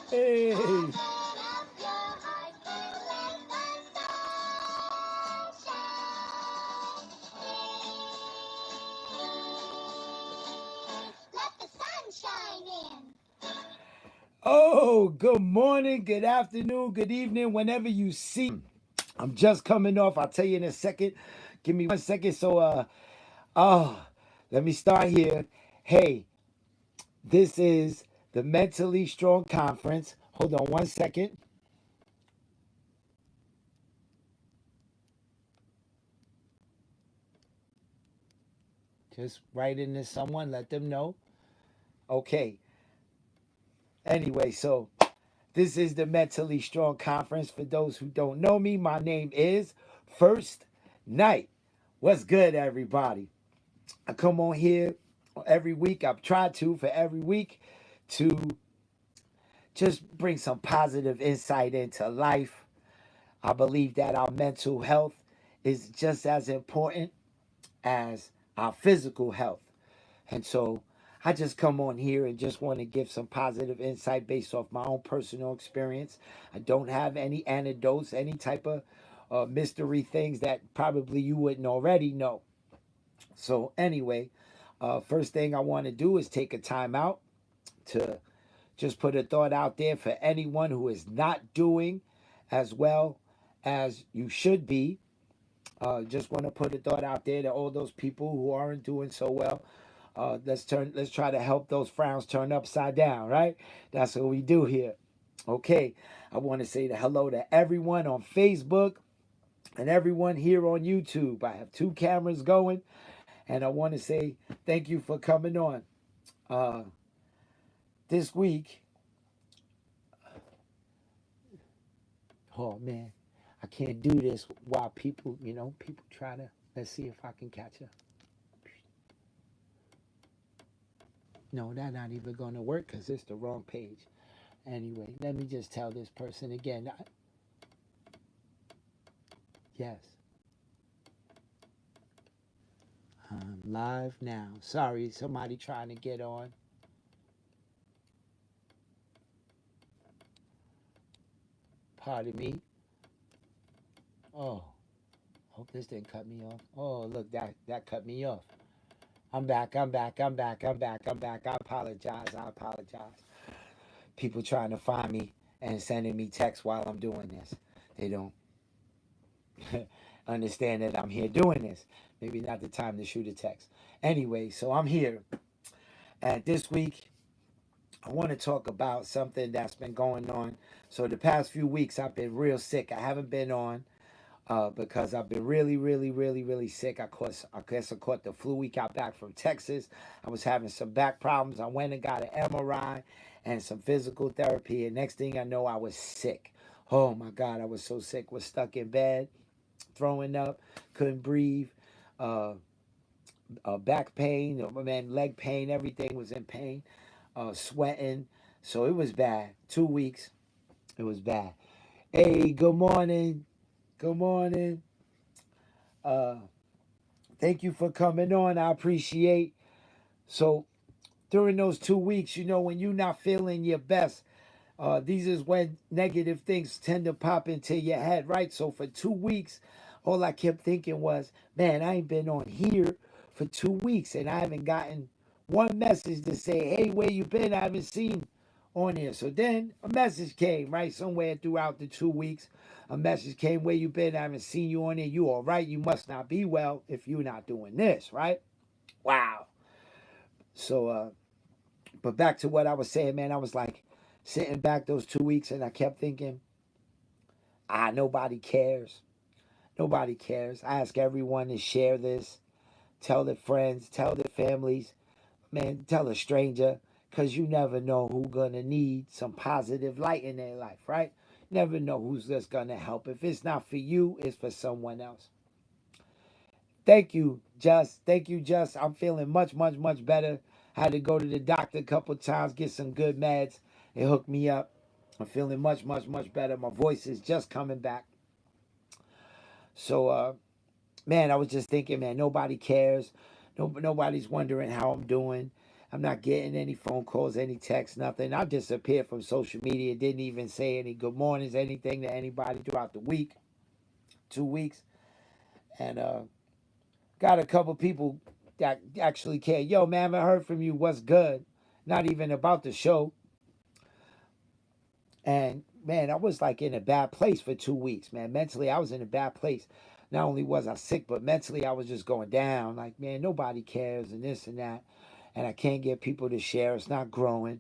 Hey. Oh, good morning, good afternoon, good evening, whenever you see. I'm just coming off. I'll tell you in a second. Give me 1 second. Oh, let me start here. Hey, this is the Mentally Strong Conference. Hold on 1 second. Just write into someone, let them know. Okay. Anyway, so this is the Mentally Strong Conference. For those who don't know me, my name is First Night. What's good, everybody? I come on here every week. I've tried to for every week to just bring some positive insight into life. I believe that our mental health is just as important as our physical health. And so I just come on here and just want to give some positive insight based off my own personal experience. I don't have any anecdotes, any type of mystery things that probably you wouldn't already know. So, anyway, first thing I want to do is take a time out to just put a thought out there for anyone who is not doing as well as you should be. Just want to put a thought out there to all those people who aren't doing so well. Let's try to help those frowns turn upside down, right? That's what we do here. Okay, I want to say hello to everyone on Facebook and everyone here on YouTube. I have two cameras going, and I want to say thank you for coming on. Uh, this week, oh man, I can't do this while people try to. Let's see if I can catch her. No, that's not even going to work because it's the wrong page. Anyway, let me just tell this person again. Yes, I'm live now. Sorry, somebody trying to get on. Pardon me. Oh, hope this didn't cut me off. Oh, look, that cut me off. I'm back. I'm back. I'm back. I'm back. I'm back. I apologize. I apologize. People trying to find me and sending me texts while I'm doing this. They don't understand that I'm here doing this. Maybe not the time to shoot a text. Anyway, so I'm here. And this week, I want to talk about something that's been going on. So the past few weeks, I've been real sick. I haven't been on because I've been really, really, really, really sick. I guess I caught the flu. We got back from Texas. I was having some back problems. I went and got an MRI and some physical therapy. And next thing I know, I was sick. Oh my God, I was so sick. Was stuck in bed, throwing up, couldn't breathe. Uh, Back pain, man, leg pain, everything was in pain. Sweating. So it was bad. 2 weeks, it was bad. Hey, good morning. Good morning. Uh, Thank you for coming on. I appreciate. So during those 2 weeks, when you're not feeling your best, these is when negative things tend to pop into your head, right? So for 2 weeks, all I kept thinking was, man, I ain't been on here for 2 weeks and I haven't gotten one message to say, hey, where you been? I haven't seen on here. So then a message came, right? Somewhere throughout the 2 weeks, a message came, where you been? I haven't seen you on here. You all right? You must not be well if you're not doing this, right? Wow. So, but back to what I was saying, man, I was like sitting back those 2 weeks and I kept thinking, nobody cares. Nobody cares. I ask everyone to share this, tell their friends, tell their families, man, tell a stranger, because you never know who's going to need some positive light in their life, right? Never know who's just going to help. If it's not for you, it's for someone else. Thank you, Just. Thank you, Just. I'm feeling much, much, much better. I had to go to the doctor a couple times, get some good meds. It hooked me up. I'm feeling much, much, much better. My voice is just coming back. So, man, I was just thinking, man, nobody cares. Nobody's wondering how I'm doing. I'm not getting any phone calls, any texts, nothing. I disappeared from social media. Didn't even say any good mornings, anything to anybody throughout the week, 2 weeks. And got a couple people that actually care. Yo, man, I haven't heard from you. What's good? Not even about the show. And man, I was like in a bad place for 2 weeks, man. Mentally, I was in a bad place. Not only was I sick, but mentally, I was just going down. Like, man, nobody cares, and this and that. And I can't get people to share. It's not growing.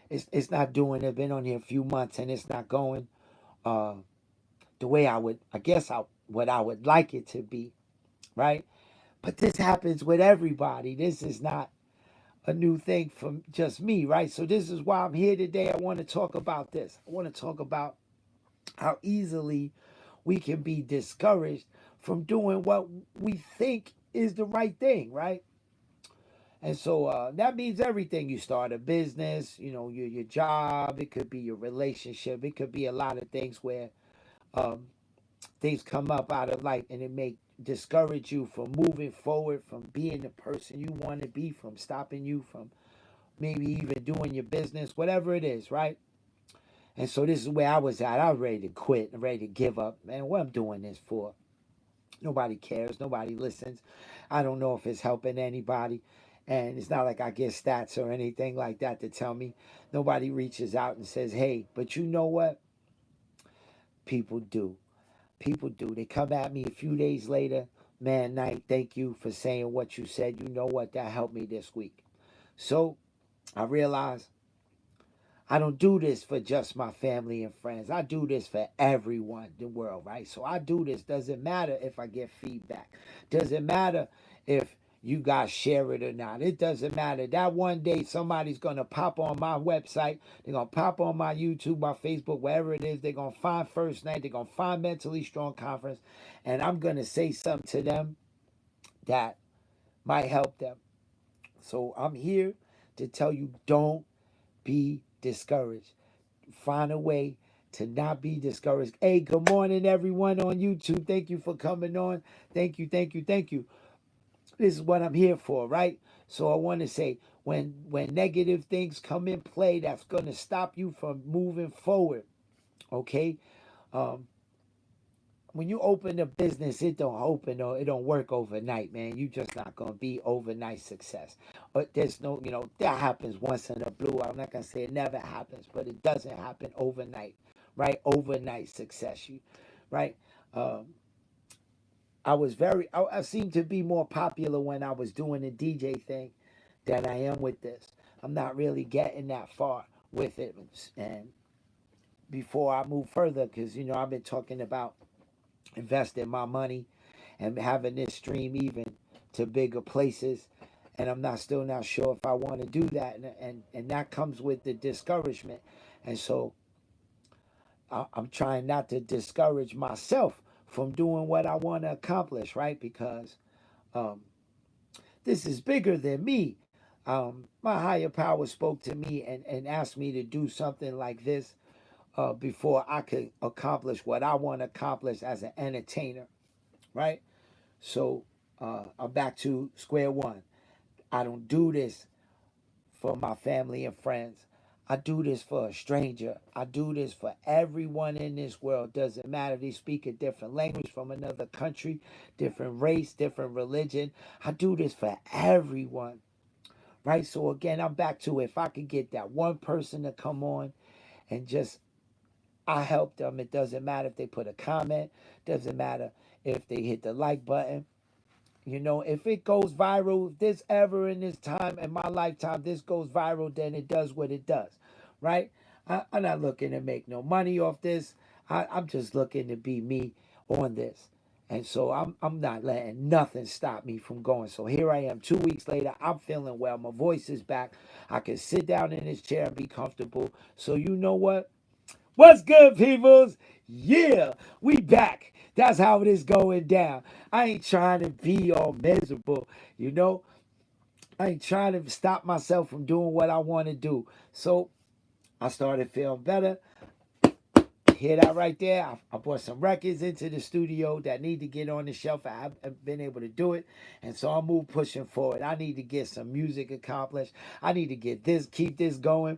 It's not doing. I've been on here a few months, and it's not going uh, the way I would. I guess what I would like it to be, right? But this happens with everybody. This is not a new thing for just me, right? So this is why I'm here today. I want to talk about this. I want to talk about how easily we can be discouraged from doing what we think is the right thing, right? And so that means everything. You start a business, your job, it could be your relationship, it could be a lot of things where um, things come up out of life and it may discourage you from moving forward, from being the person you want to be, from stopping you from maybe even doing your business, whatever it is, right? And so this is where I was at. I was ready to quit, ready to give up. Man, what I'm doing this for? Nobody cares. Nobody listens. I don't know if it's helping anybody. And it's not like I get stats or anything like that to tell me. Nobody reaches out and says, hey, but you know what? People do. People do. They come at me a few days later. Man, Knight, thank you for saying what you said. You know what? That helped me this week. So I realized I don't do this for just my family and friends. I do this for everyone in the world, right? So I do this. Doesn't matter if I get feedback. Doesn't matter if you guys share it or not. It doesn't matter. That one day somebody's going to pop on my website. They're going to pop on my YouTube, my Facebook, wherever it is. They're going to find First Night. They're going to find Mentally Strong Conference. And I'm going to say something to them that might help them. So I'm here to tell you, don't be discouraged. Find a way to not be discouraged. Hey, good morning, everyone on YouTube. Thank you for coming on. Thank you, thank you, thank you. This is what I'm here for, right? So I want to say, when negative things come in play, that's going to stop you from moving forward. Okay, um, when you open a business, it don't open or it don't work overnight, man. You just not gonna be overnight success. But there's no, that happens once in a blue. I'm not gonna say it never happens, but it doesn't happen overnight, right? Overnight success, right? Um, I seemed to be more popular when I was doing the DJ thing than I am with this. I'm not really getting that far with it, and before I move further, because I've been talking about investing my money and having this stream even to bigger places, and I'm still not sure if I want to do that, and that comes with the discouragement. And so I'm trying not to discourage myself from doing what I want to accomplish, right? Because um, this is bigger than me. My higher power spoke to me and asked me to do something like this before I could accomplish what I want to accomplish as an entertainer, right? So I'm back to square one. I don't do this for my family and friends. I do this for a stranger. I do this for everyone in this world. Doesn't matter if they speak a different language from another country, different race, different religion. I do this for everyone, right? So again, I'm back to if I could get that one person to come on and just I help them. It doesn't matter if they put a comment. Doesn't matter if they hit the like button. If it goes viral, if this ever in this time, in my lifetime, this goes viral, then it does what it does, right? I'm not looking to make no money off this. I'm just looking to be me on this. And so I'm not letting nothing stop me from going. So here I am 2 weeks later. I'm feeling well. My voice is back. I can sit down in this chair and be comfortable. So you know what? What's good, peoples? Yeah, we back. That's how it is going down. I ain't trying to be all miserable, you know. I ain't trying to stop myself from doing what I want to do. So I started feeling better. Hear that right there? I brought some records into the studio that need to get on the shelf. I haven't been able to do it. And so I'm moving, pushing forward. I need to get some music accomplished. I need to get this, keep this going.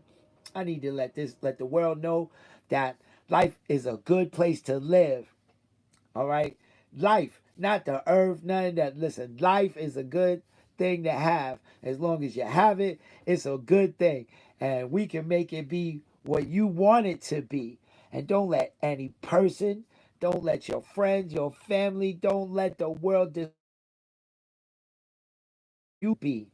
I need to let the world know that life is a good place to live. All right. Life, not the earth, none of that. Listen, life is a good thing to have. As long as you have it, it's a good thing. And we can make it be what you want it to be. And don't let any person, don't let your friends, your family, don't let the world you be.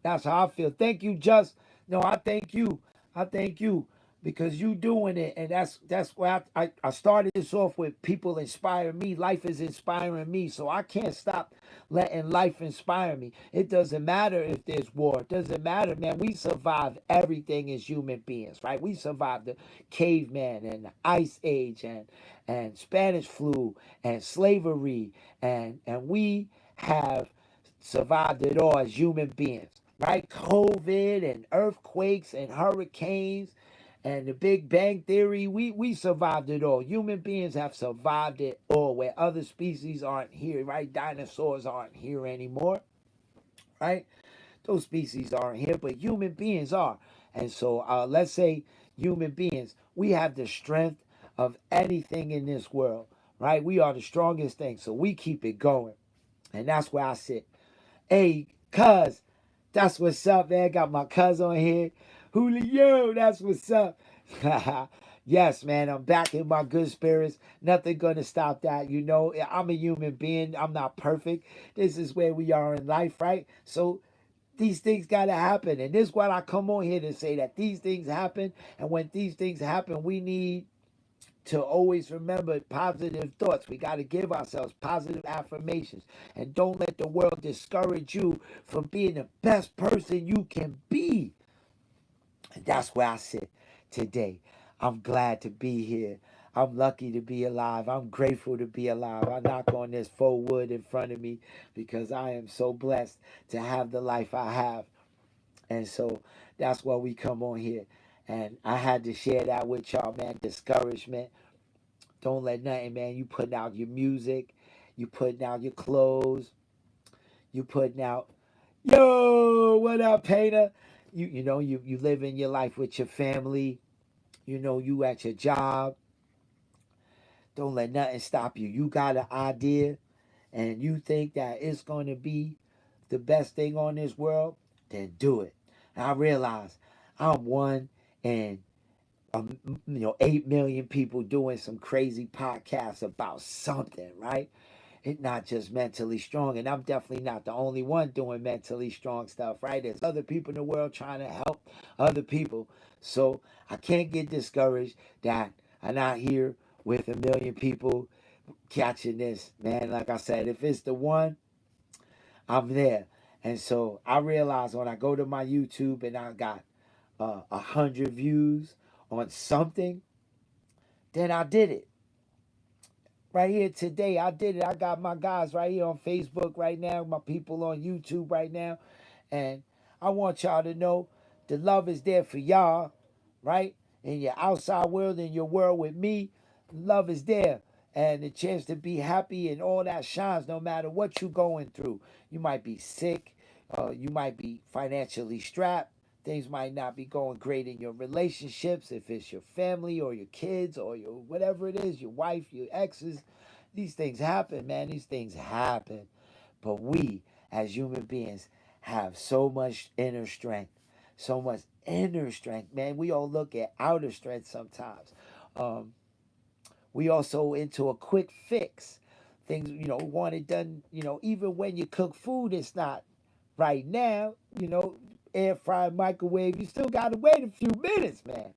That's how I feel. Thank you, Just. No, I thank you. I thank you because you doing it, and that's why I started this off with people inspire me. Life is inspiring me, so I can't stop letting life inspire me. It doesn't matter if there's war. It doesn't matter, man. We survived everything as human beings, right? We survived the caveman and the ice age and Spanish flu and slavery and we have survived it all as human beings, right? COVID and earthquakes and hurricanes and the Big Bang Theory, we survived it all. Human beings have survived it all where other species aren't here, right? Dinosaurs aren't here anymore, right? Those species aren't here, but human beings are. And so let's say human beings, we have the strength of anything in this world, right? We are the strongest thing, so we keep it going. And that's where I sit. Hey, cuz, that's what's up, man. Got my cuz on here. Julio, that's what's up. Yes, man, I'm back in my good spirits. Nothing gonna stop that. You know, I'm a human being. I'm not perfect. This is where we are in life, right? So these things gotta happen. And this is what I come on here to say, that these things happen. And when these things happen, we need to always remember positive thoughts. We got to give ourselves positive affirmations. And don't let the world discourage you from being the best person you can be. And that's where I sit today. I'm glad to be here. I'm lucky to be alive. I'm grateful to be alive. I knock on this faux wood in front of me because I am so blessed to have the life I have. And so that's why we come on here. And I had to share that with y'all, man. Discouragement. Don't let nothing, man. You putting out your music, you putting out your clothes, you putting out, yo, what up, Painter? You living your life with your family. You at your job. Don't let nothing stop you. You got an idea, and you think that it's going to be the best thing on this world. Then do it. And I realize I'm one in 8 million people doing some crazy podcasts about something, right? It's not just mentally strong, and I'm definitely not the only one doing mentally strong stuff, right? There's other people in the world trying to help other people. So I can't get discouraged that I'm not here with 1 million people catching this, man. Like I said, if it's the one, I'm there. And so I realize when I go to my YouTube and I got 100 views on something, then I did it. Right here today, I did it. I got my guys right here on Facebook right now, my people on YouTube right now. And I want y'all to know the love is there for y'all, right? In your outside world, in your world with me, love is there. And the chance to be happy and all that shines no matter what you're going through. You might be sick, you might be financially strapped. Things might not be going great in your relationships, if it's your family or your kids or your whatever it is, your wife, your exes. These things happen, man. These things happen. But we, as human beings, have so much inner strength. So much inner strength, man. We all look at outer strength sometimes. Um, we also into a quick fix. Things, want it done, even when you cook food, it's not right now, air fry, microwave, you still got to wait a few minutes, man.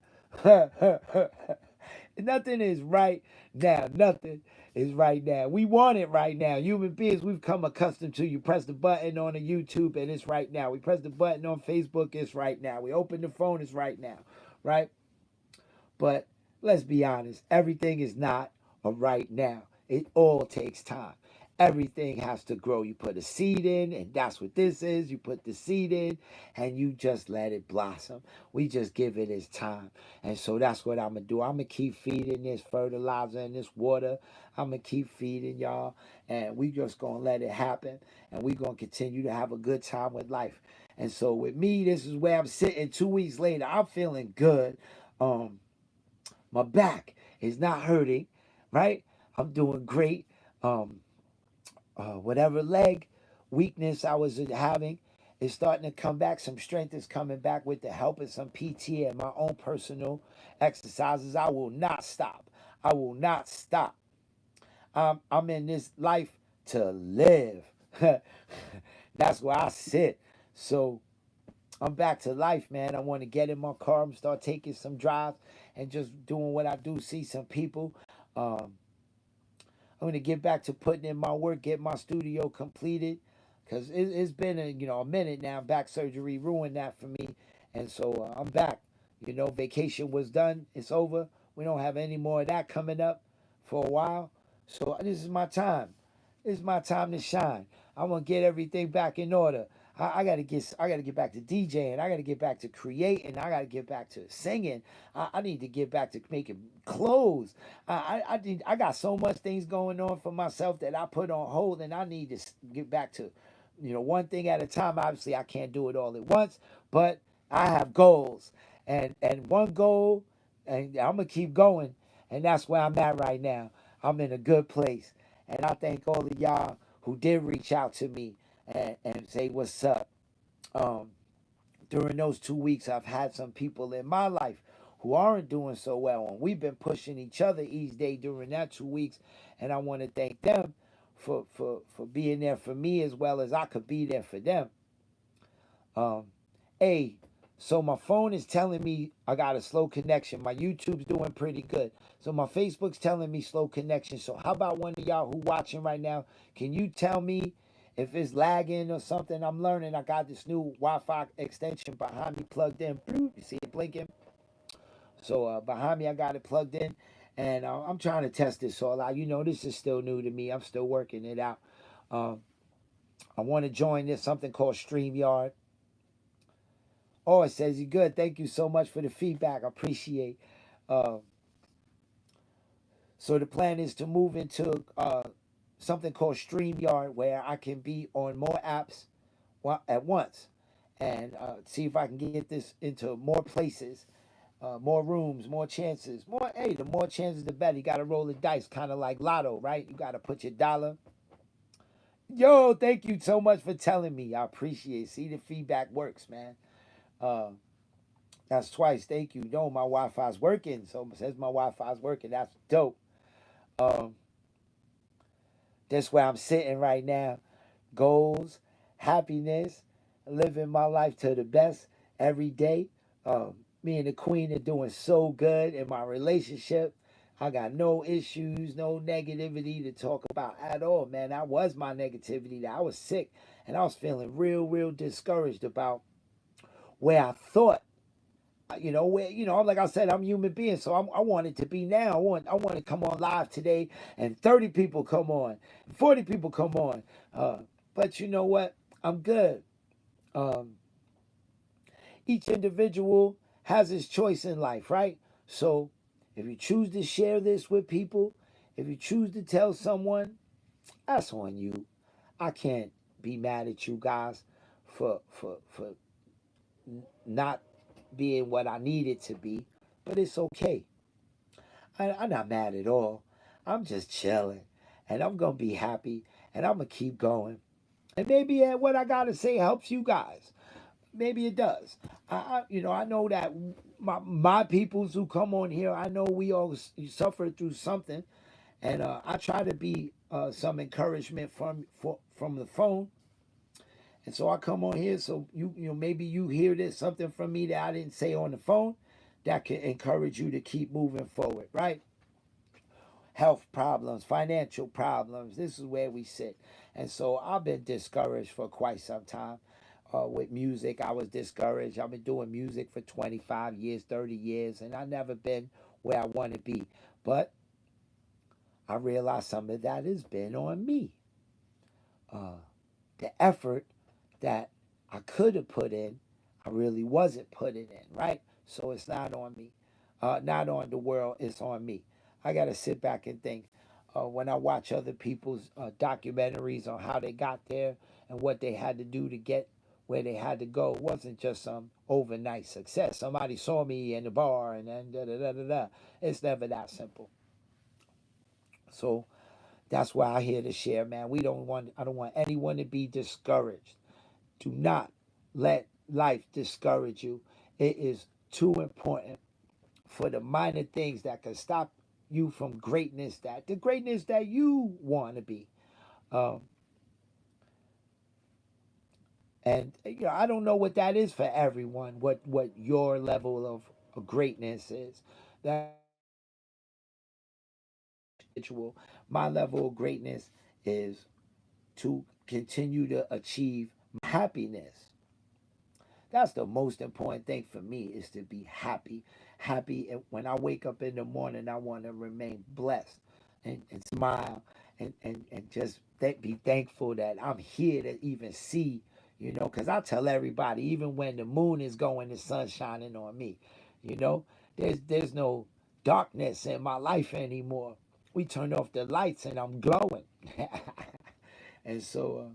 Nothing is right now. Nothing is right now. We want it right now. Human beings, we've come accustomed to, you press the button on a YouTube and it's right now. We press the button on Facebook, it's right now. We open the phone, it's right now, right? But let's be honest, everything is not a right now. It all takes time. Everything has to grow. You put a seed in, and that's what this is. You put the seed in, and you just let it blossom. We just give it its time. And so that's what I'm going to do. I'm going to keep feeding this fertilizer and this water. I'm going to keep feeding y'all, and we just going to let it happen. And we going to continue to have a good time with life. And so with me, this is where I'm sitting 2 weeks later. I'm feeling good. Um, my back is not hurting, right? I'm doing great. Um, whatever leg weakness I was having is starting to come back. Some strength is coming back with the help of some PT and my own personal exercises. I will not stop. I will not stop. I'm in this life to live. That's where I sit. So I'm back to life, man. I want to get in my car and start taking some drives and just doing what I do, see some people. Um, I'm gonna get back to putting in my work, get my studio completed, cause it's been a minute now. Back surgery ruined that for me, and so I'm back. Vacation was done. It's over. We don't have any more of that coming up for a while. So this is my time. This is my time to shine. I want to get everything back in order. I gotta get back to DJing. I gotta get back to creating. I gotta get back to singing. I need to get back to making clothes. I got so much things going on for myself that I put on hold, and I need to get back to, one thing at a time. Obviously, I can't do it all at once, but I have goals, and one goal, and I'm gonna keep going, and that's where I'm at right now. I'm in a good place, and I thank all of y'all who did reach out to me and say what's up. Um, During those 2 weeks, I've had some people in my life who aren't doing so well, and we've been pushing each other each day during that 2 weeks. And I want to thank them for being there for me as well as I could be there for them. Um, hey, so my phone is telling me I got a slow connection. My YouTube's doing pretty good. So my Facebook's telling me slow connection. So how about one of y'all who watching right now? Can you tell me if it's lagging or something? I'm learning. I got this new Wi-Fi extension behind me plugged in. You see it blinking? So behind me, I got it plugged in. And I'm trying to test this all out. This is still new to me. I'm still working it out. Um, I want to join this something called StreamYard. Oh, it says you good. Thank you so much for the feedback. I appreciate. Uh, so the plan is to move into something called StreamYard, where I can be on more apps at once, and see if I can get this into more places, more rooms, more chances. More, hey, the more chances, the better. You got to roll the dice, kind of like Lotto, right? You got to put your dollar. Yo, thank you so much for telling me. I appreciate it. See, the feedback works, man. Uh, That's twice. Thank you. No, my Wi-Fi's working. So it says my Wi-Fi's working. That's dope. Um, that's where I'm sitting right now. Goals, happiness, living my life to the best every day. Me and the queen are doing so good in my relationship. I got no issues, no negativity to talk about at all, man. That was my negativity. I was sick and I was feeling real, real discouraged about where I thought where like I said, I'm a human being, so I want it to be now. I want to come on live today, and 30 people come on, 40 people come on. But you know what? I'm good. Um, each individual has his choice in life, right? So if you choose to share this with people, if you choose to tell someone, that's on you. I can't be mad at you guys for not being what I needed to be, but it's okay. I'm not mad at all. I'm just chilling, and I'm gonna be happy, and I'm gonna keep going. And maybe what I gotta say helps you guys. Maybe it does. I know that my peoples who come on here, I know we all suffer through something, and I try to be some encouragement from the phone. And so I come on here, so maybe you hear this something from me that I didn't say on the phone, that can encourage you to keep moving forward, right? Health problems, financial problems. This is where we sit. And so I've been discouraged for quite some time. With music, I was discouraged. I've been doing music for 25 years, 30 years, and I've never been where I want to be. But I realized some of that has been on me. uh, the effort that I could have put in, I really wasn't putting in, right? So it's not on me, not on the world, it's on me. I got to sit back and think. When I watch other people's documentaries on how they got there and what they had to do to get where they had to go, it wasn't just some overnight success. Somebody saw me in the bar and then da da da da da. It's never that simple. So that's why I here to share, man. I don't want anyone to be discouraged. Do not let life discourage you. It is too important for the minor things that can stop you from greatness, that the greatness that you want to be. Um, and I don't know what that is for everyone. What your level of greatness is. That's individual. My level of greatness is to continue to achieve happiness. That's the most important thing for me is to be happy. Happy. And when I wake up in the morning, I want to remain blessed and smile and just be thankful that I'm here to even see, because I tell everybody, even when the moon is going, the sun's shining on me. You know, there's no darkness in my life anymore. We turned off the lights and I'm glowing. And so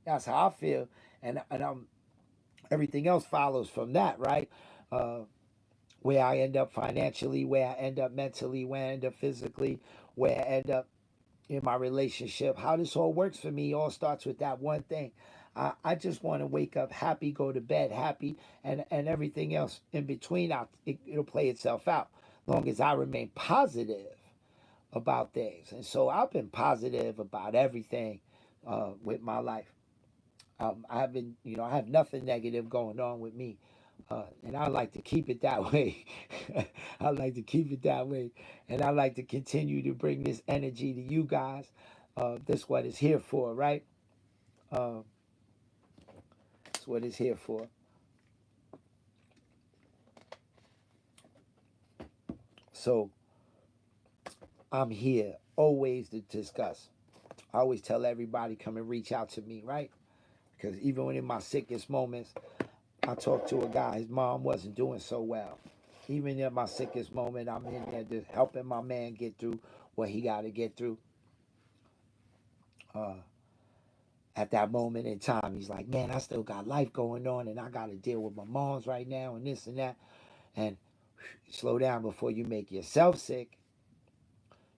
that's how I feel. And I'm everything else follows from that, right? Uh, where I end up financially, where I end up mentally, where I end up physically, where I end up in my relationship. How this all works for me all starts with that one thing. I just want to wake up happy, go to bed happy, and everything else in between, it'll play itself out. Long as I remain positive about things. And so I've been positive about everything with my life. I haven't, I have nothing negative going on with me. And I like to keep it that way. I like to keep it that way. And I like to continue to bring this energy to you guys. That's what it's here for, right? Uh, that's what it's here for. So I'm here always to discuss. I always tell everybody come and reach out to me, right? Because even when in my sickest moments, I talked to a guy, his mom wasn't doing so well. Even in my sickest moment, I'm in there just helping my man get through what he got to get through. Uh, at that moment in time, he's like, man, I still got life going on and I got to deal with my mom's right now and this and that. And slow down before you make yourself sick.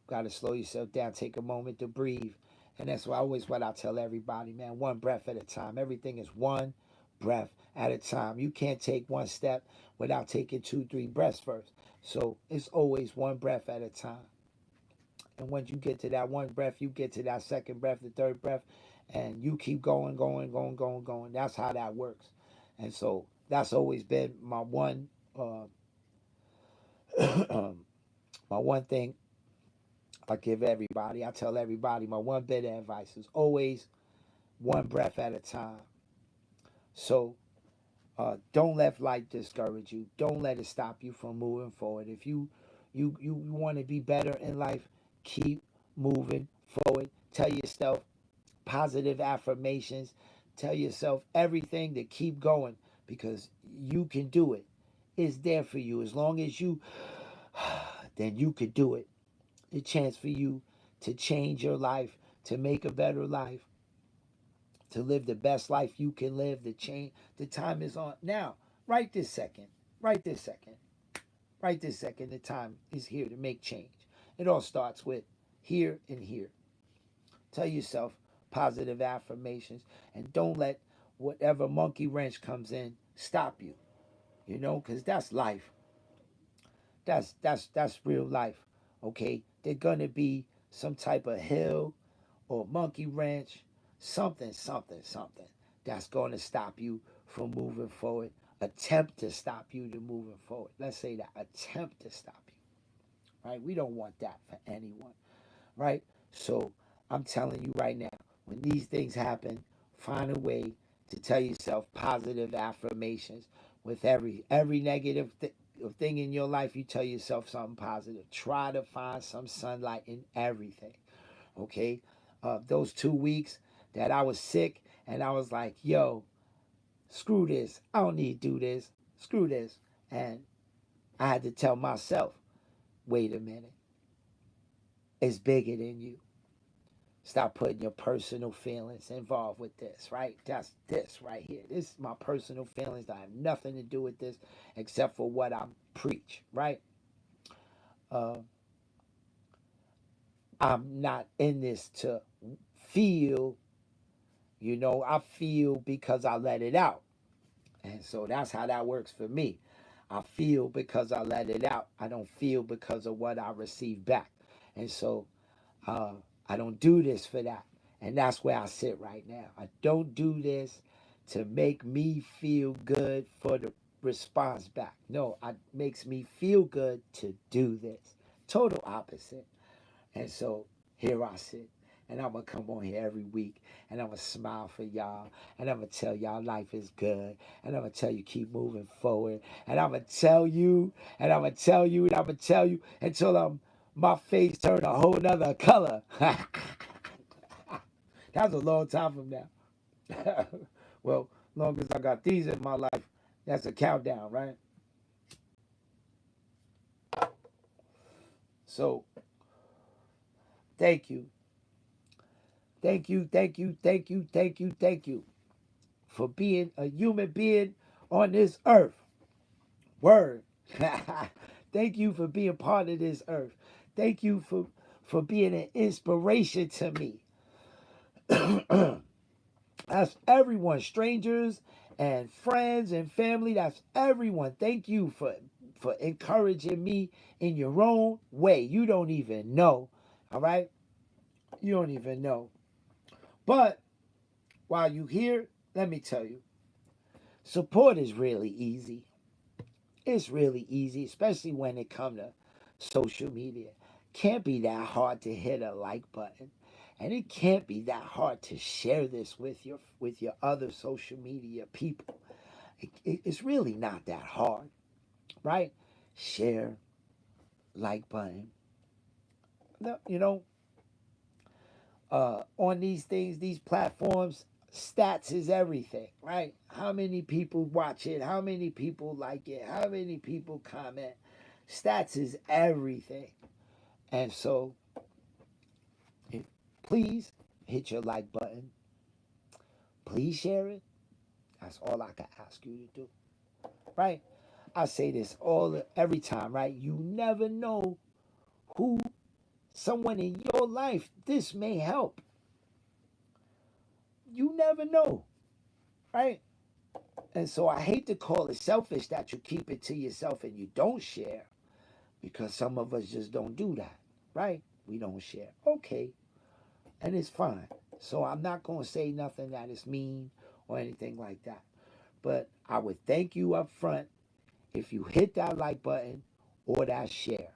Got to slow yourself down, take a moment to breathe. And that's why always what I tell everybody, man, one breath at a time. Everything is one breath at a time. You can't take one step without taking two, three breaths first. So it's always one breath at a time. And once you get to that one breath, you get to that second breath, the third breath, and you keep going, going, going, going, going. That's how that works. And so that's always been my one, my one thing I give everybody. I tell everybody my one bit of advice is always one breath at a time. So don't let life discourage you. Don't let it stop you from moving forward. If you want to be better in life, keep moving forward. Tell yourself positive affirmations. Tell yourself everything to keep going because you can do it. It's there for you. As long as you, then you could do it. The chance for you to change your life, to make a better life, to live the best life you can live, the change. The time is on now. Right this second. Right this second. Right this second. The time is here to make change. It all starts with here and here. Tell yourself positive affirmations and don't let whatever monkey wrench comes in stop you. Because that's life. That's real life. Okay, they're gonna be some type of hill or monkey wrench, something, something, something that's gonna stop you from moving forward. Attempt to stop you to moving forward. Let's say that attempt to stop you. Right? We don't want that for anyone. Right? So I'm telling you right now, when these things happen, find a way to tell yourself positive affirmations with every negative thing in your life. You tell yourself something positive. Try to find some sunlight in everything. Okay, those 2 weeks that I was sick and I was like, yo, screw this. I don't need to do this. Screw this. And I had to tell myself, wait a minute. It's bigger than you. Stop putting your personal feelings involved with this, right? That's this right here. This is my personal feelings that have nothing to do with this except for what I preach, right? Uh, I'm not in this to feel, I feel because I let it out. And so that's how that works for me. I feel because I let it out. I don't feel because of what I receive back. And so uh, I don't do this for that. And that's where I sit right now. I don't do this to make me feel good for the response back. No, it makes me feel good to do this. Total opposite. And so here I sit. And I'm going to come on here every week. And I'm going to smile for y'all. And I'm going to tell y'all life is good. And I'm going to tell you keep moving forward. And I'm going to tell you. And I'm going to tell you. And I'm going to tell you until my face turn a whole nother color. That's a long time from now. Well, long as I got these in my life, that's a countdown, right? So thank you. Thank you, thank you, thank you, thank you, thank you for being a human being on this earth. Word. Thank you for being part of this earth. Thank you for being an inspiration to me. That's everyone, strangers and friends and family. That's everyone. Thank you for encouraging me in your own way. You don't even know. All right? You don't even know. But while you here, let me tell you, support is really easy. It's really easy, especially when it comes to social media. Can't be that hard to hit a like button. And it can't be that hard to share this with your other social media people. It's really not that hard, right? Share, like button. No, on these things, these platforms, stats is everything, right? How many people watch it? How many people like it? How many people comment? Stats is everything. And so, please hit your like button. Please share it. That's all I can ask you to do, right? I say this every time, right? You never know who someone in your life this may help. You never know, right? And so I hate to call it selfish that you keep it to yourself and you don't share because some of us just don't do that, right? We don't share. Okay, and it's fine. So I'm not going to say nothing that is mean or anything like that. But I would thank you up front if you hit that like button or that share.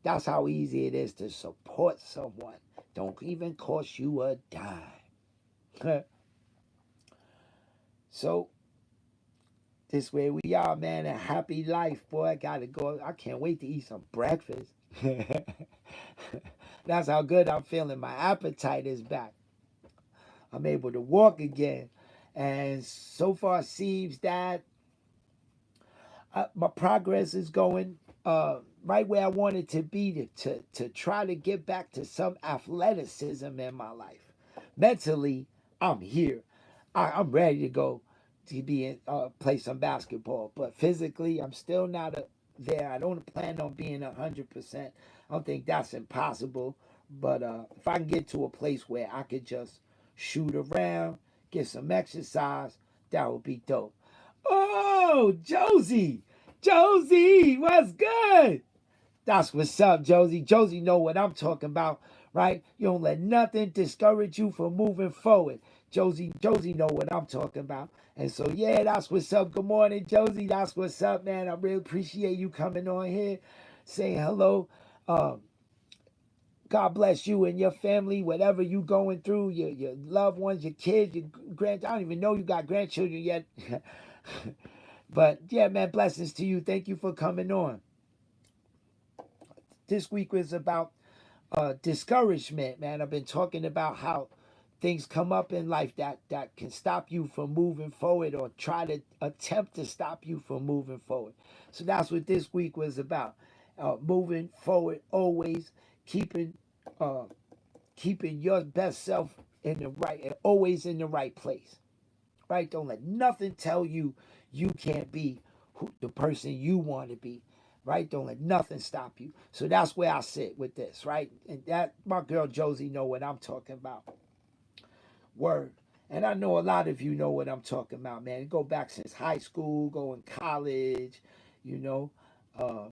That's how easy it is to support someone. Don't even cost you a dime. So this way we are, man. A happy life, boy. I gotta go. I can't wait to eat some breakfast. That's how good I'm feeling. My appetite is back. I'm able to walk again. And so far seems that my progress is going right where I wanted to be to try to get back to some athleticism in my life. Mentally, I'm here. I'm ready to go to be in play some basketball, but physically, I'm still not there. I don't plan on being 100%. I don't think that's impossible. But if I can get to a place where I could just shoot around, get some exercise, that would be dope. Oh, Josie. Josie, what's good? That's what's up, Josie. Josie know what I'm talking about, right? You don't let nothing discourage you from moving forward. Josie know what I'm talking about. And so, yeah, that's what's up. Good morning, Josie. That's what's up, man. I really appreciate you coming on here, saying hello. Um, God bless you and your family, whatever you going through, your loved ones, your kids, your grand. I don't even know you got grandchildren yet. But yeah, man, blessings to you. Thank you for coming on. This week was about discouragement, man. I've been talking about how things come up in life that can stop you from moving forward or try to attempt to stop you from moving forward. So that's what this week was about. Moving forward, always keeping uh, keeping your best self in the right, always in the right place. Right? Don't let nothing tell you you can't be the person you want to be. Right? Don't let nothing stop you. So that's where I sit with this. Right? And that my girl Josie know what I'm talking about. Word. And I know a lot of you know what I'm talking about, man. Go back since high school, go in college, you know, um,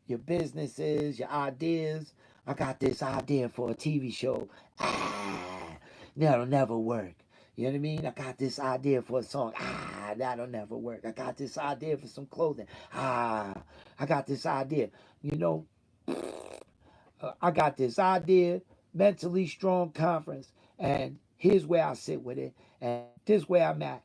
your businesses, your ideas. I got this idea for a TV show. That'll never work. You know what I mean? I got this idea for a song. That'll never work. I got this idea for some clothing. I got this idea. You know, I got this idea, mentally strong conference, and here's where I sit with it, and this is where I'm at,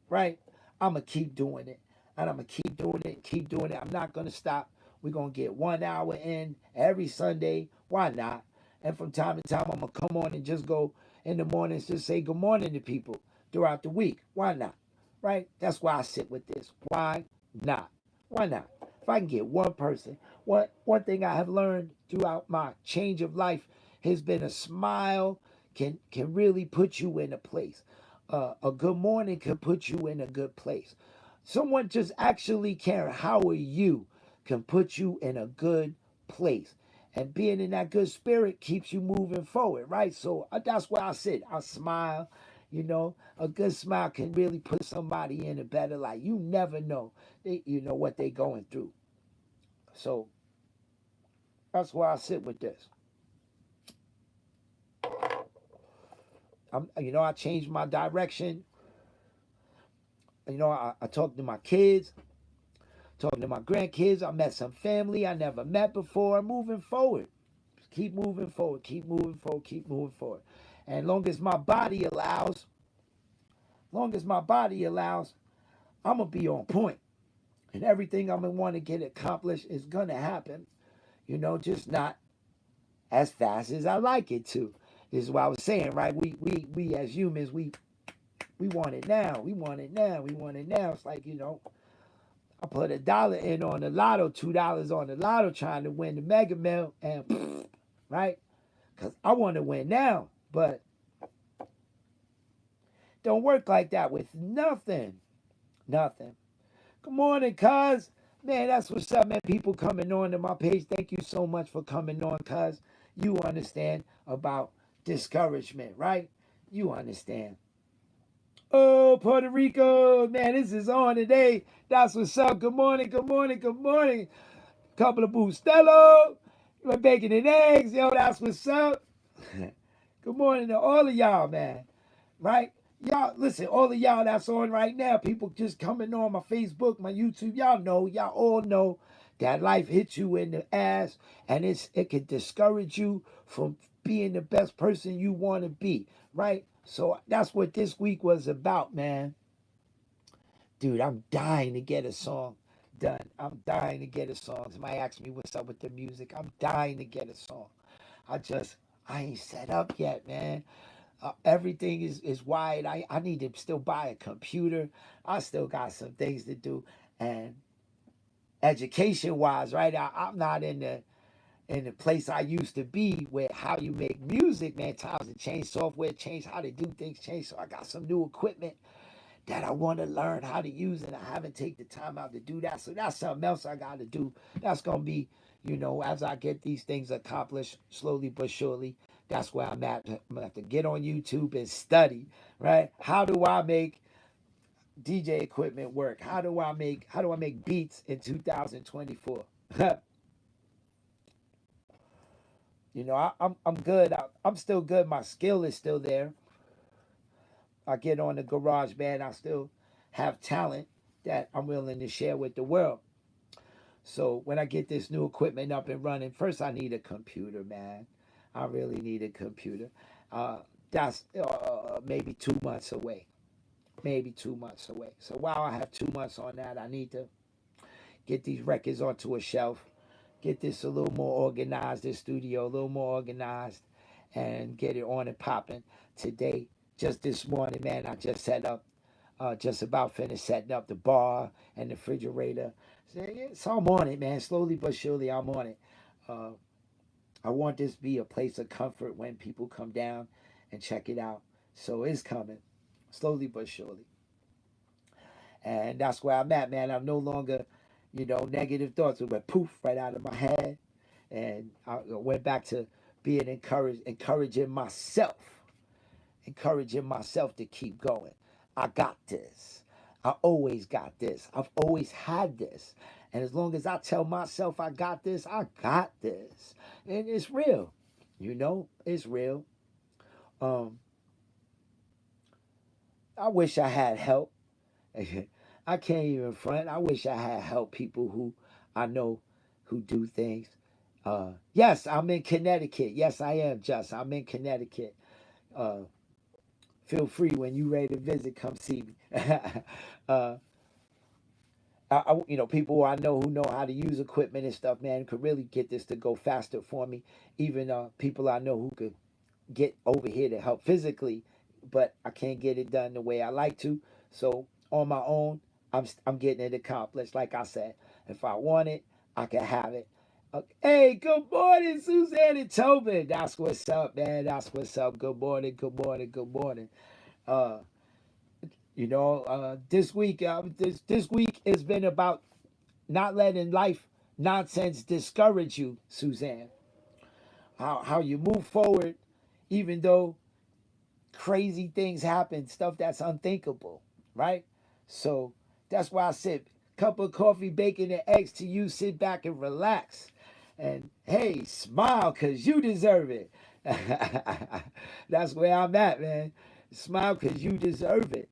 right? I'm gonna keep doing it, and I'm gonna keep doing it, keep doing it. I'm not gonna stop. We're gonna get 1 hour in every Sunday. Why not? And from time to time, I'm gonna come on and just go in the mornings, just say good morning to people throughout the week. Why not? Right? That's why I sit with this. Why not? Why not? If I can get one person, one thing I have learned throughout my change of life has been a smile can really put you in a place. A good morning can put you in a good place. Someone just actually caring how are you can put you in a good place. And being in that good spirit keeps you moving forward, right? So that's where I sit. I smile. You know, a good smile can really put somebody in a better light. You never know, you know what they're going through. So that's why I sit with this. I changed my direction. I talked to my kids, talking to my grandkids. I met some family I never met before. Moving forward, keep moving forward, keep moving forward, keep moving forward. And long as my body allows, I'm gonna be on point, and everything I'm gonna want to get accomplished is gonna happen. Just not as fast as I like it to. This is what I was saying, right? We as humans, we want it now. We want it now. We want it now. It's like, I put $1 in on the lotto, $2 on the lotto, trying to win the Mega Mill, and right? Because I want to win now, but don't work like that with nothing. Nothing. Good morning, cuz. Man, that's what's up, man. People coming on to my page. Thank you so much for coming on, cuz. You understand about discouragement, right? You understand. Oh, Puerto Rico, man, this is on today. That's what's up. Good morning, good morning, good morning. Couple of Bustelo, bacon and eggs. Yo, that's what's up. Good morning to all of y'all, man. Right? Y'all, listen, all of y'all that's on right now, people just coming on my Facebook, my YouTube, y'all all know that life hits you in the ass, and it can discourage you from being the best person you want to be, right? So that's what this week was about, man. Dude, I'm dying to get a song done. I'm dying to get a song. Somebody asked me what's up with the music. I'm dying to get a song. I ain't set up yet, man. Everything is wired. I need to still buy a computer. I still got some things to do. And education wise, right? I'm not in the place I used to be where how you make music, man. Times have changed, software changed, how they do things changed. So I got some new equipment that I want to learn how to use, and I haven't taken the time out to do that. So that's something else I got to do. That's gonna be, as I get these things accomplished slowly but surely. That's where I'm at. I'm gonna have to get on YouTube and study, right? How do I make DJ equipment work? How do I make beats in 2024? I'm good. I'm still good. My skill is still there. I get on the garage band. I still have talent that I'm willing to share with the world. So when I get this new equipment up and running, first I need a computer, man. I really need a computer. That's maybe 2 months away. Maybe 2 months away. So while I have 2 months on that, I need to get these records onto a shelf, get this a little more organized, this studio a little more organized, and get it on and popping today. Just this morning, man, I just set up, just about finished setting up the bar and the refrigerator. So I'm on it, man. Slowly but surely, I'm on it. Uh, I want this to be a place of comfort when people come down and check it out. So it's coming, slowly but surely. And that's where I'm at, man. I'm no longer, negative thoughts. It went poof right out of my head. And I went back to being encouraging myself to keep going. I got this. I always got this. I've always had this. And as long as I tell myself I got this, I got this. And it's real. It's real. Um, I wish I had help. I can't even front. I wish I had help people who I know who do things. Yes, I'm in Connecticut. Yes, I am, Just. I'm in Connecticut. Uh, feel free when you ready to visit, come see me. uh, people I know who know how to use equipment and stuff, man, could really get this to go faster for me. Even people I know who could get over here to help physically, but I can't get it done the way I like to. So on my own, I'm getting it accomplished. Like I said, if I want it, I can have it. Hey, good morning, Suzanne and Tobin. That's what's up, man. That's what's up. Good morning, good morning, good morning. Uh, this week, this week has been about not letting life nonsense discourage you, Suzanne. How you move forward, even though crazy things happen, stuff that's unthinkable, right? So that's why I said, cup of coffee, bacon, and eggs to you. Sit back and relax. And hey, smile because you deserve it. That's where I'm at, man. Smile because you deserve it.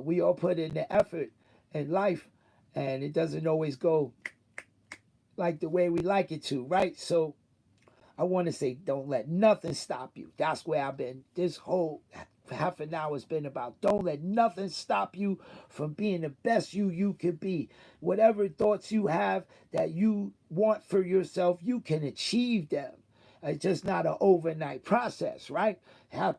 We all put in the effort in life, and it doesn't always go like the way we like it to, right? So I want to say, don't let nothing stop you. That's where I've been. This whole half an hour has been about don't let nothing stop you from being the best you could be. Whatever thoughts you have that you want for yourself, you can achieve them. It's just not an overnight process, right?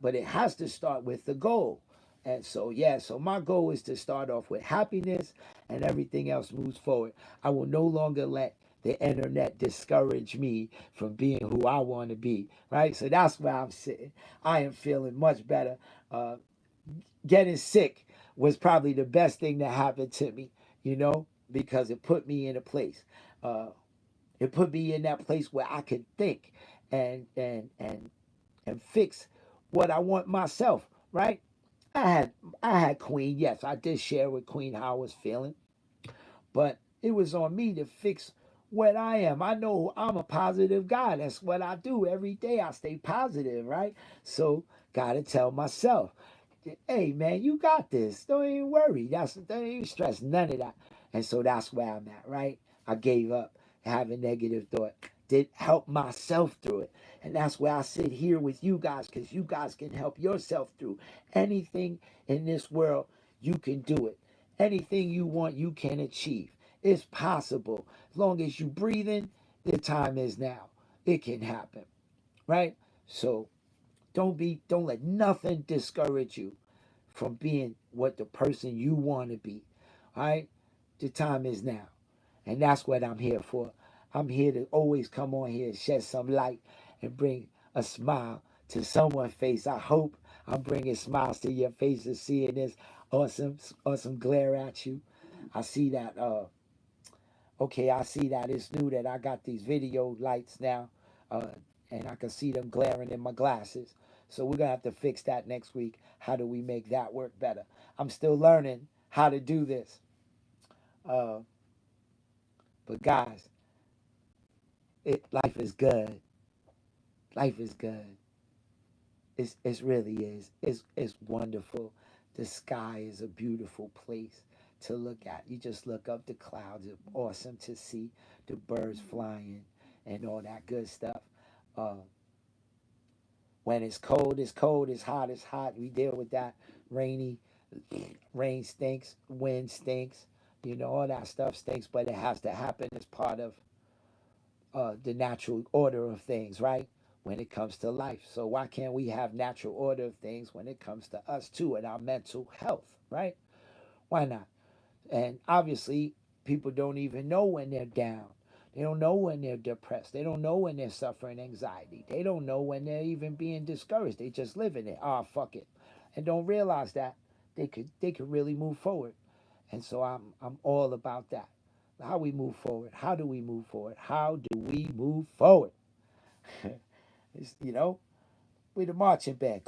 But it has to start with the goal. And so, yeah, so my goal is to start off with happiness and everything else moves forward. I will no longer let the internet discourage me from being who I want to be, right? So that's where I'm sitting. I am feeling much better. Uh, Getting sick was probably the best thing that happened to me, because it put me in a place. Uh, it put me in that place where I could think and fix what I want myself, right? I had I had Queen. Yes, I did share with Queen how I was feeling, but it was on me to fix what I am. I know I'm a positive guy. That's what I do every day. I stay positive, right? So gotta tell myself, hey man, you got this. Don't even worry. Don't even stress none of that. And so that's where I'm at, right? I gave up having negative thought. Did help myself through it. And that's where I sit here with you guys, because you guys can help yourself through anything in this world. You can do it. Anything you want, you can achieve. It's possible. As long as you breathing, the time is now. It can happen. Right? So don't let nothing discourage you from being what the person you want to be. All right? The time is now. And that's what I'm here for. I'm here to always come on here and shed some light and bring a smile to someone's face. I hope I'm bringing smiles to your faces, seeing this awesome glare at you. I see that. Okay, I see that it's new that I got these video lights now, uh, and I can see them glaring in my glasses. So we're gonna have to fix that next week. How do we make that work better? I'm still learning how to do this. Uh, but guys, life is good. Life is good. It really is. It's wonderful. The sky is a beautiful place to look at. You just look up the clouds. It's awesome to see the birds flying and all that good stuff. Uh, when it's cold, it's cold. It's hot, it's hot. We deal with that. Rainy, rain stinks. Wind stinks. All that stuff stinks, but it has to happen as part of the natural order of things, right? when it comes to life. So why can't we have natural order of things when it comes to us too and our mental health, right? Why not? And obviously, people don't even know when they're down. They don't know when they're depressed. They don't know when they're suffering anxiety. They don't know when they're even being discouraged. They just live in it. Ah, fuck it, and don't realize that they could really move forward. And so I'm all about that. How we move forward. How do we move forward? How do we move forward? It's, we're the marching band.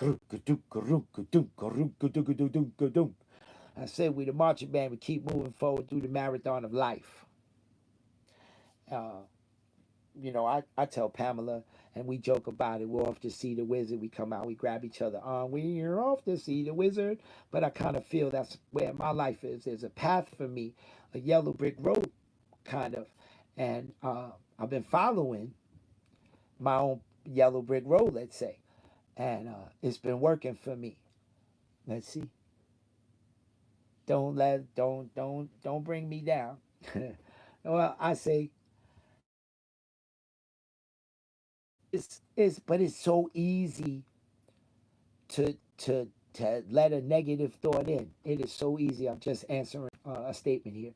I said we the marching band. We keep moving forward through the marathon of life. Uh, I tell Pamela, and we joke about it. We're off to see the wizard. We come out, we grab each other on. We're off to see the wizard. But I kind of feel that's where my life is. There's a path for me, a yellow brick road, kind of. And I've been following my own yellow brick road, let's say. And it's been working for me. Let's see. Don't bring me down. Well, I say but it's so easy to to to let a negative thought in. It is so easy. I'm just answering a statement here.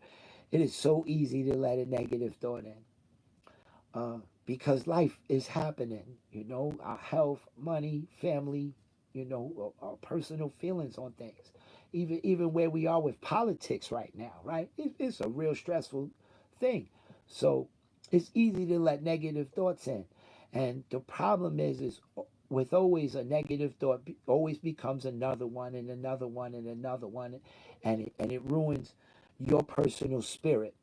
It is so easy to let a negative thought in because life is happening. Our health, money, family. Our personal feelings on things. Even where we are with politics right now. Right, it's a real stressful thing. So it's easy to let negative thoughts in, and the problem is with always a negative thought always becomes another one and another one and another one, and it ruins your personal spirit,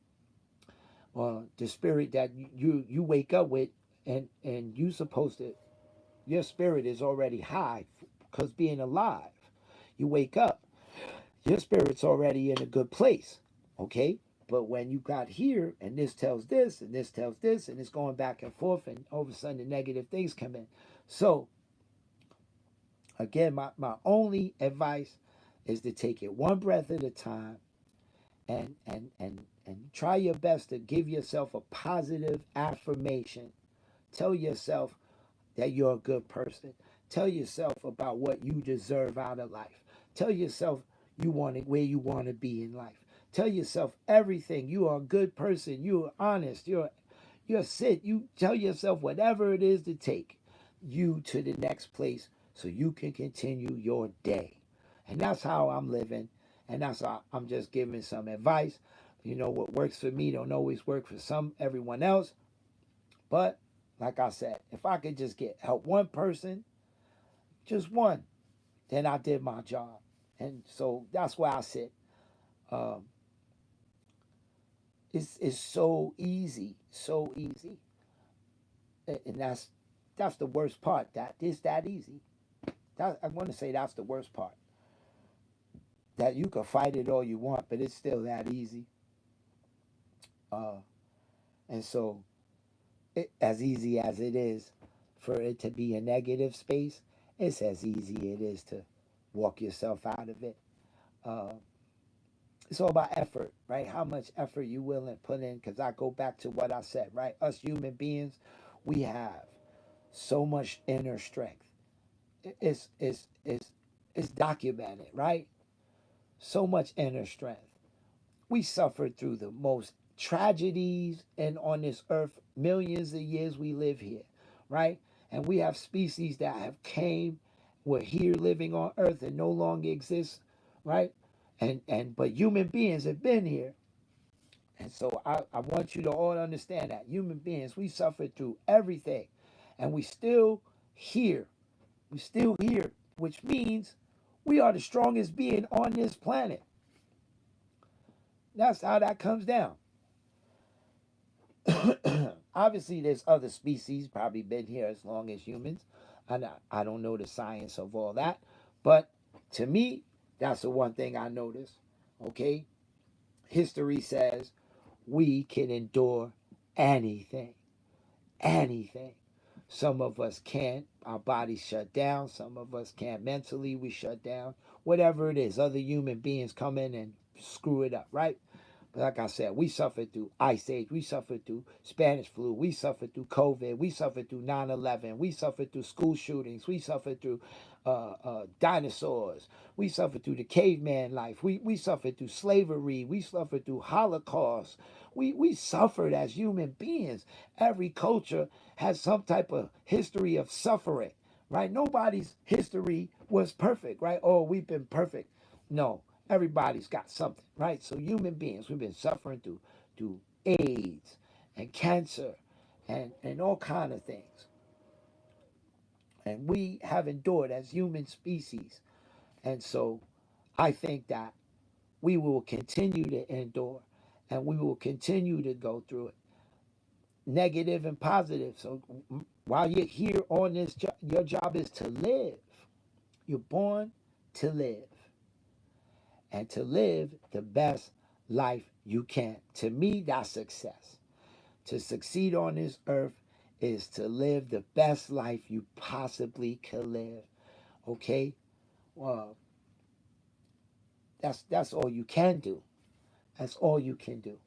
the spirit that you wake up with, and you supposed to, your spirit is already high because being alive, you wake up, your spirit's already in a good place, okay? But when you got here and this tells this and this tells this and it's going back and forth, and all of a sudden the negative things come in. So again, my only advice is to take it one breath at a time, and try your best to give yourself a positive affirmation. Tell yourself that you're a good person. Tell yourself about what you deserve out of life. Tell yourself you want it where you want to be in life. Tell yourself everything. You are a good person. You are honest. You're sit. You tell yourself whatever it is to take you to the next place so you can continue your day. And that's how I'm living. And that's how I'm just giving some advice. What works for me don't always work for everyone else. But like I said, if I could just help one person, just one, then I did my job. And so that's where I sit. Um, it's so easy, so easy, and that's the worst part. That is that easy. I want to say that's the worst part. That you can fight it all you want, but it's still that easy. Uh, and so, as easy as it is for it to be a negative space, it's as easy it is to walk yourself out of it. Uh, it's all about effort, right? How much effort you willing to put in? Because I go back to what I said, right? Us human beings, we have so much inner strength. It's documented, right? So much inner strength. We suffered through the most tragedies and on this earth, millions of years we live here, right? And we have species that have came, were here living on earth and no longer exist, right? And but human beings have been here. And so I want you to all understand that human beings, we suffered through everything, and we still here. We still here, which means we are the strongest being on this planet. That's how that comes down. Obviously, there's other species probably been here as long as humans. I don't know the science of all that, but to me, that's the one thing I notice. Okay, history says we can endure anything, anything. Some of us can't. Our bodies shut down. Some of us can't mentally. We shut down. Whatever it is, other human beings come in and screw it up, right? But like I said, we suffered through Ice Age. We suffered through Spanish flu. We suffered through COVID. We suffered through 9/11. We suffered through school shootings. We suffered through dinosaurs. We suffered through the caveman life. We suffered through slavery. We suffered through Holocaust. We suffered as human beings. Every culture has some type of history of suffering, right? Nobody's history was perfect, right? Oh, we've been perfect. No, everybody's got something, right? So human beings, we've been suffering through AIDS and cancer and all kind of things. And we have endured as human species. And so I think that we will continue to endure and we will continue to go through it, negative and positive. So while you're here on this job, your job is to live. You're born to live and to live the best life you can. To me, that's success. To succeed on this earth is to live the best life you possibly could live. Okay? Well, that's all you can do. That's all you can do.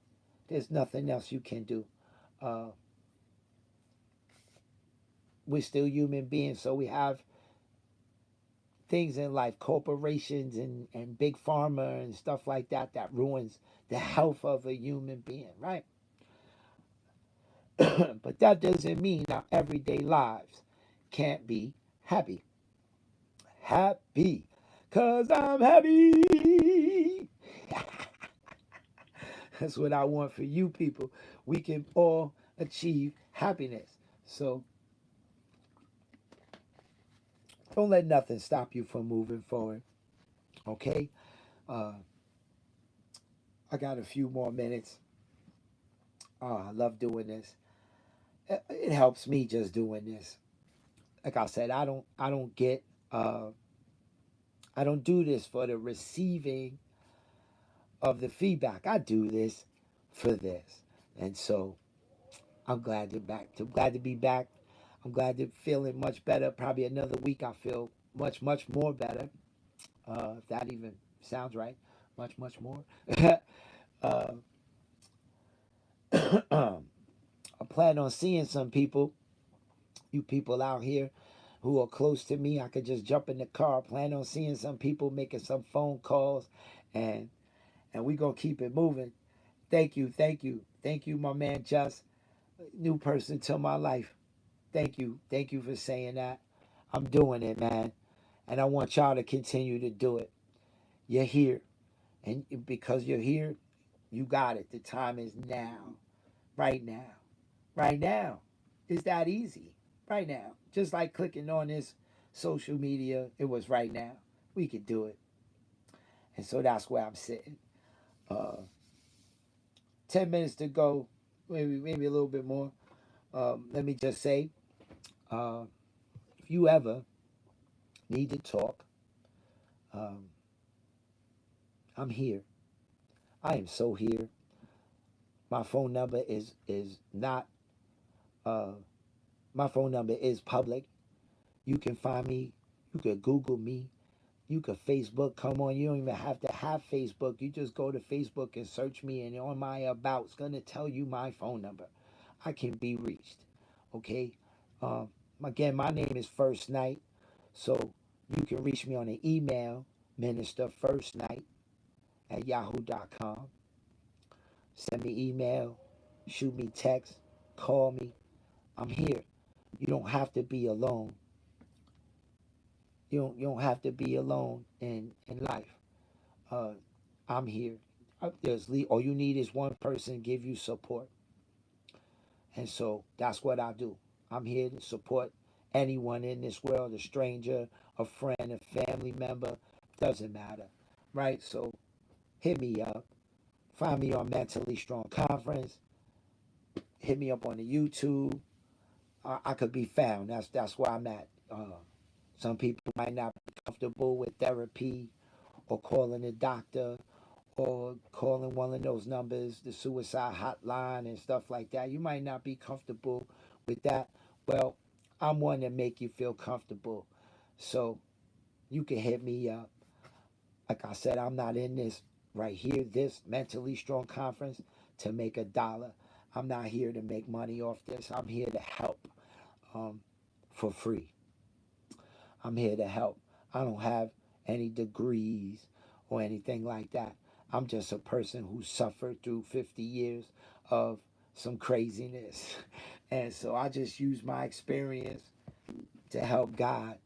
There's nothing else you can do. Uh, we're still human beings, so we have things in life, corporations and big pharma and stuff like that that ruins the health of a human being, right? But that doesn't mean our everyday lives can't be happy. Happy. Cause I'm happy. That's what I want for you people. We can all achieve happiness. So don't let nothing stop you from moving forward. Okay? Uh, I got a few more minutes. Oh, I love doing this. It helps me just doing this. Like I said, I don't get I don't do this for the receiving of the feedback. I do this for this. And so I'm glad to back. I'm glad to be back. I'm glad to feeling much better. Probably another week I feel much more better. If that even sounds right. Much more. uh, I plan on seeing some people. You people out here who are close to me. I could just jump in the car. Plan on seeing some people, making some phone calls, and we gonna keep it moving. Thank you, my man. Just new person to my life. Thank you for saying that. I'm doing it, man, and I want y'all to continue to do it. You're here, and because you're here, you got it. The time is now, right now, right now. It's that easy, right now. Just like clicking on this social media, it was right now. We could do it, and so that's where I'm sitting. Uh, 10 minutes to go, maybe a little bit more. Let me just say, uh, if you ever need to talk, um, I'm here. I am so here. My phone number is not. Uh, my phone number is public. You can find me. You can Google me. You can Facebook. Come on, you don't even have to have Facebook. You just go to Facebook and search me, and on my about, it's gonna tell you my phone number. I can be reached. Okay. Um, again, my name is First Night, so you can reach me on an email, ministerfirstnight@yahoo.com. Send me email, shoot me text, call me. I'm here. You don't have to be alone. You don't have to be alone in life. Uh, I'm here. All you need is one person give you support, and so that's what I do. I'm here to support anyone in this world, a stranger, a friend, a family member, doesn't matter, right? So hit me up. Find me on Mentally Strong Conference. Hit me up on the YouTube. I could be found. That's where I'm at. Some people might not be comfortable with therapy or calling a doctor or calling one of those numbers, the suicide hotline and stuff like that. You might not be comfortable with that. Well, I'm one to make you feel comfortable. So you can hit me up. Like I said, I'm not in this. right here, this mentally strong conference, to make $1. I'm not here to make money off this. I'm here to help um, for free. I'm here to help. I don't have any degrees or anything like that. I'm just a person who suffered through 50 years of some craziness. And so I just use my experience to help God.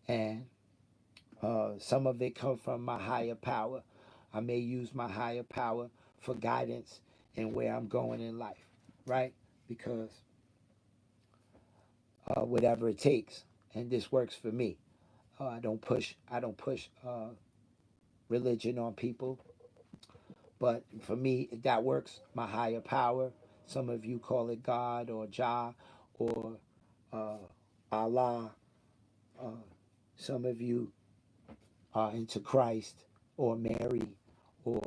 And some of it comes from my higher power. I may use my higher power for guidance in where I'm going in life, right? Because whatever it takes, and this works for me. I don't push religion on people, but for me that works. My higher power. Some of you call it God or Jah or uh, Allah. Uh, some of you are into Christ or Mary or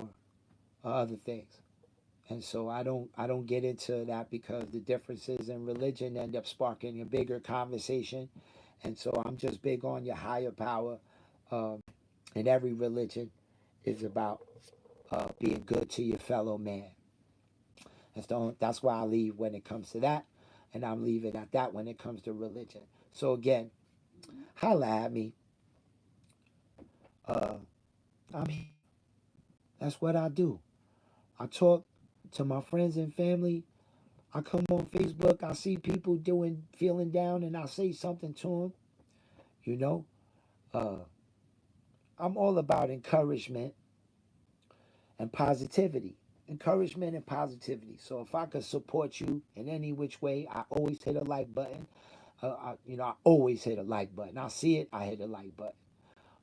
other things. And so I don't get into that because the differences in religion end up sparking a bigger conversation. And so I'm just big on your higher power. Um, and every religion is about being good to your fellow man. That's why I leave when it comes to that, and I'm leaving at that when it comes to religion. So again, holla at me. Uh, I'm here. That's what I do. I talk to my friends and family. I come on Facebook. I see people feeling down, and I say something to them. You know, uh, I'm all about encouragement and positivity. Encouragement and positivity. So if I could support you in any which way, I always hit a like button. I always hit a like button. I see it, I hit a like button.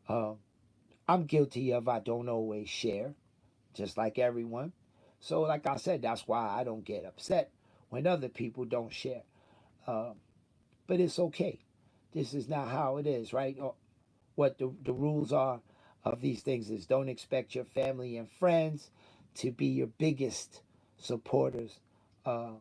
Uh, I'm guilty of I don't always share, just like everyone. So, like I said, that's why I don't get upset when other people don't share. Uh, but it's okay. This is not how it is, right? What the rules are of these things is don't expect your family and friends to be your biggest supporters. Uh,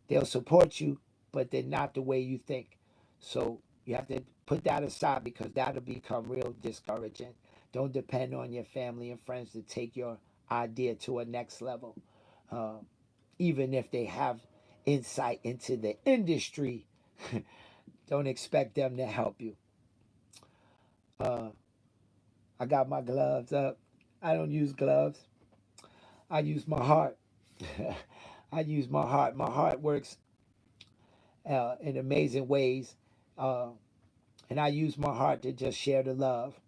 they'll support you, but they're not the way you think. So you have to put that aside because that'll become real discouraging. Don't depend on your family and friends to take your idea to a next level. Uh, Even if they have insight into the industry, don't expect them to help you. Uh, I got my gloves up. I don't use gloves. I use my heart. I use my heart. My heart works in amazing ways. Uh, and I use my heart to just share the love.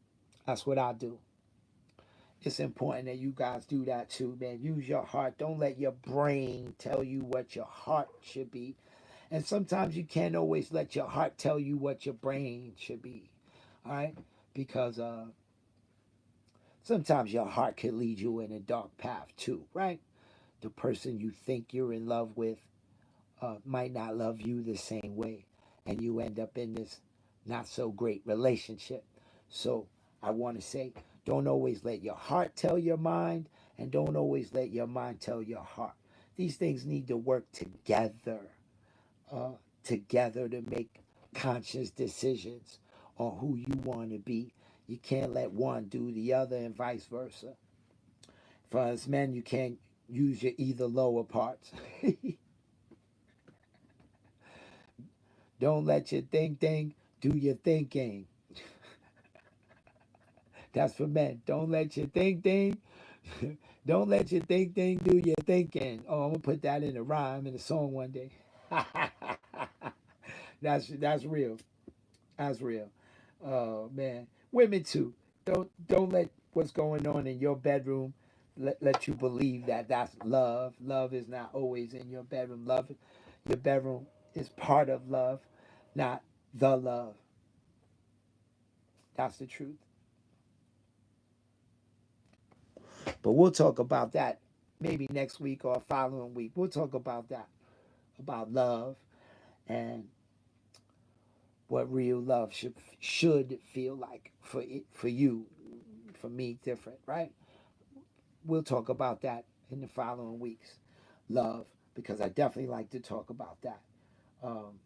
That's what I do. It's important that you guys do that too, man. Use your heart. Don't let your brain tell you what your heart should be. And sometimes you can't always let your heart tell you what your brain should be. All right? Because sometimes your heart can lead you in a dark path too, right? The person you think you're in love with might not love you the same way. And you end up in this not so great relationship. So I want to say, don't always let your heart tell your mind, and don't always let your mind tell your heart. These things need to work together, uh, together to make conscious decisions on who you want to be. You can't let one do the other and vice versa. For us men, you can't use your either lower parts. Don't let your think do your thinking. That's for men. Don't let your think. Don't let your think do your thinking. Oh, I'm gonna put that in a rhyme in a song one day. That's real. That's real. Oh man, women too. Don't let what's going on in your bedroom let you believe that that's love. Love is not always in your bedroom. Your bedroom is part of love, not the love. That's the truth. But we'll talk about that maybe next week or following week. We'll talk about that, about love and what real love should feel like for you, for me, different, right? We'll talk about that in the following weeks. Love, because I definitely like to talk about that. Um,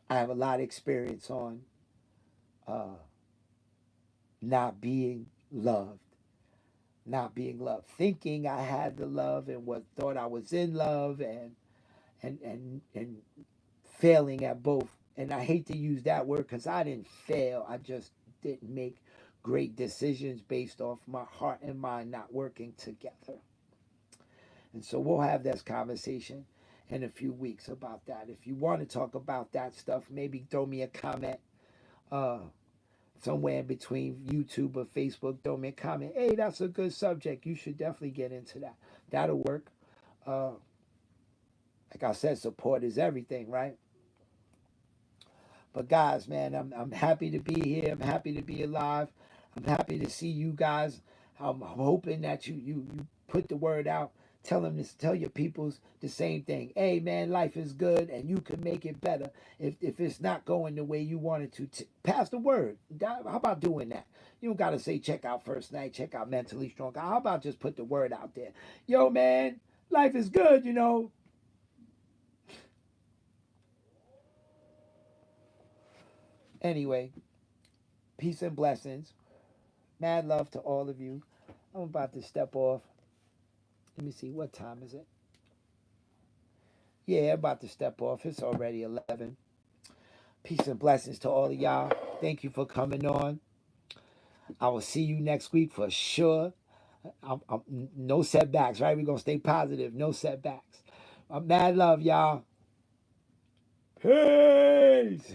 I have a lot of experience on uh, not being loved, not being loved, thinking I had the love and what thought I was in love, and failing at both. And I hate to use that word because I didn't fail. I just didn't make great decisions based off my heart and mind not working together. And so we'll have this conversation in a few weeks about that. If you want to talk about that stuff, maybe throw me a comment uh, somewhere in between YouTube or Facebook. Throw me a comment. Hey, that's a good subject. You should definitely get into that. That'll work. Uh, like I said, support is everything, right? But guys, man, I'm happy to be here. I'm happy to be alive. I'm happy to see you guys. I'm hoping that you put the word out. Tell them this. Tell your peoples the same thing. Hey, man, life is good, and you can make it better. If it's not going the way you want it to, pass the word. How about doing that? You don't gotta say check out First Night, check out Mentally Strong. How about just put the word out there? Yo, man, life is good. Anyway, peace and blessings. Mad love to all of you. I'm about to step off. Let me see, what time is it? Yeah, I'm about to step off. It's already 11. Peace and blessings to all of y'all. Thank you for coming on. I will see you next week for sure. No setbacks, right? We're going to stay positive. No setbacks. Mad love, y'all. Peace.